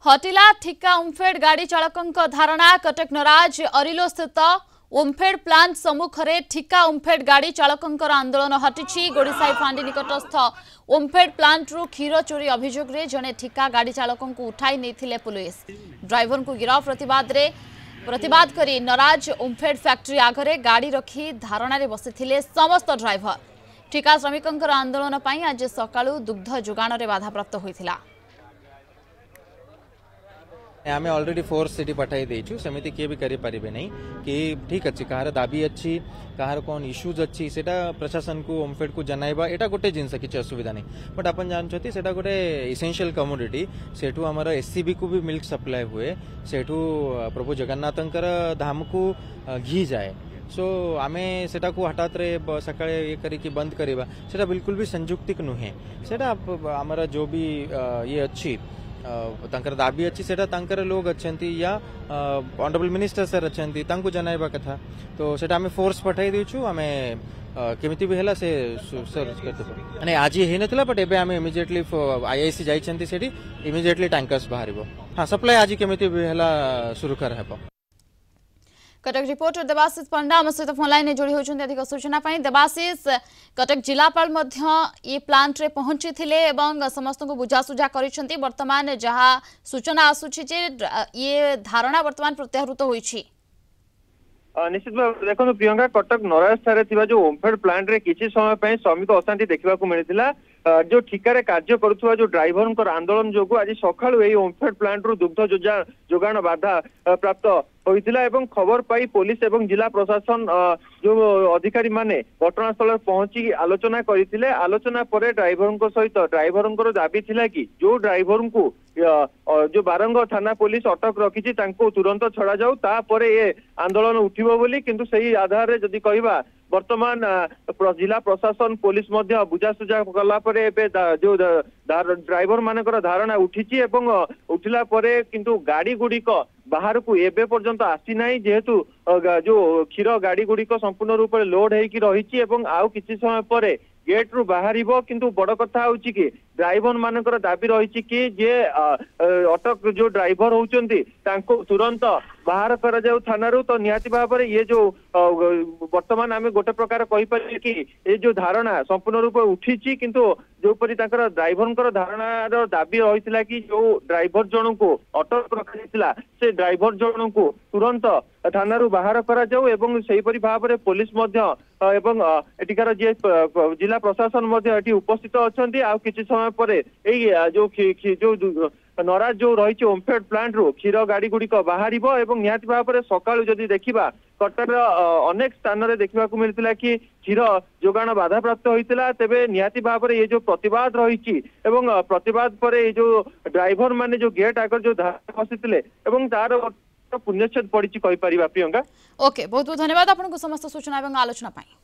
हटिला ठिका ओमफेड गाड़ी चालकों धारणा कटक नराज अरिलो स्थित ओमफेड प्लांट सम्मुखें ठिका ओमफेड गाड़ी चालकों आंदोलन हटिछि। गोड़ीसाई फांडी निकटस्थ ओमफेड प्लांट रु क्षीर चोरी अभियोग रे जने ठिका गाड़ी चालकों उठाई नहीं पुलिस। ड्राइवर को गिरफ प्रतिवाद करी नराज ओमफेड फैक्ट्री आगरे गाड़ी रखी धारणा रे बसिथिले समस्त ड्राइवर। ठिका श्रमिकों आंदोलन पर आज सकाळु दुग्ध जोगाण रे बाधाप्राप्त होइथिला। आम अलरेडी फोर्स से पठाई देचु सेमती किए भी करि पारिबे नहीं कि ठीक अच्छी कहार दाबी अच्छी कहार कौन इश्यूज अच्छी सेटा प्रशासन को ओमफेड को जनाइबा एटा गोटे जिनस किसी असुविधा नहीं। बट अपन जानछथि सेटा गोटे एसेंशियल कमोडिटी सेठू हमर एससीबी को भी मिल्क सप्लाई हुए सेठू प्रभु जगन्नाथंकर धाम को घी जाए। सो आमे सेटा को हठात रे सकाळे ये करी कि बंद करिबा सेटा बिल्कुल भी संयुक्तिक नुहे। सेटा हमर जो भी ये अच्छी तांकर दाबी अच्छी सेटा तांकर लोग अच्छी या ऑनरेबल मिनिस्टर सर अच्छी तांको जनाइबा कथा तो सेटा आमे फोर्स पठाई देछु। आमे केमिति भी हला से सर करते नहीं आज हे नथिला बट एबे आमे इमीडिएटली आईआईसी जाइछंती सेठी इमीडिएटली टैंकर्स बाहरिबो। हां सप्लाई आज केमिति भी हला शुरू कर हेबो। कटक रिपोर्टर देवाशीष पंडा आम सहित फोन लाइन जोड़ी होती अधिक सूचना पाई। देवाशीष कटक जिलापाल ये प्लांट रे पहुंची थिले एवं समस्त को बुझासुझा करिसेंती वर्तमान जहाँ सूचना आसुछि जे ये धारणा वर्तमान प्रत्याहृत होईछि। निश्चित भाव देखो प्रियंका कटक नराज जो ओमफेड प्लांट रे किसी समय पे श्रमिक अशांति देखा मिलता जो ठिकार कार्य करुवा जो ड्राइवर आंदोलन जो आज सकाळु यही ओमफेड प्लांट रु दुग्ध जोगाण बाधा प्राप्त होइतिला एवं खबर पाई पुलिस एवं जिला प्रशासन जो अधिकारी माने घटनास्थल पहुंची आलोचना करथिले। आलोचना पर ड्राइवर सहित ड्राइवर दाबी थिला कि जो ड्राइवर को जो बारंग थाना पुलिस अटक रखी तुरंत छड़ा जाऊ तापर ये आंदोलन उठिबो बोली किंतु सही आधार रे जदि कहिबा वर्तमान जिला प्रशासन पुलिस मध्य बुझासुझा कला परे जो ड्राइवर मानकर धारणा उठिछि एवं उठिला परे किंतु गाड़ी गुड़िक बाहर को एबे पर्यंत आसी नाही जेहेतु जो क्षीर गाड़ी गुड़िक संपूर्ण रूप से लोड होइकी रहिछि एवं आउ किछि समय परे गेट रु बाहरिबो। किंतु बड़ कथा होछि कि ड्राइवर मानकर दाबी रही कि जे अटक जो ड्राइवर होउचंती तांको तुरंत बाहर करा जाऊ थानारू तो निहाती भाव में ये जो वर्तमान आम गोटे प्रकार कहीपर कि ये जो धारणा संपूर्ण रूप उठी किंतु जोपरी ड्राइवर धारणार दाबी रही कि जो ड्राइवर जन को अटक रखा से ड्राइवर जन को तुरंत थानारू बाहर करा जाऊ एवं सेहीपरि भाव में पुलिस एवं एटिकार जे जिला प्रशासन एटी उपस्थित अच्छा आ किसी समय पर जो नराज जो रही ओमफेड प्लांट रु क्षीर गाड़ी गुड़िक बाहर एवं निहाती भाव में सकाळु जदि देखिबा कटक अनेक स्थान रे देखा मिलता कि क्षीर जोगाण बाधा प्राप्त होता तेबे निहाती भाव में ये जो प्रतिवाद रही प्रतिवाद पर ये जो ड्राइवर माने जो गेट आगर जो धारा बसी तार पुण्यच्छेद पड़ी कही पारिबा। प्रियंका ओके बहुत बहुत धन्यवाद आपको समस्त सूचना और आलोचना पाई।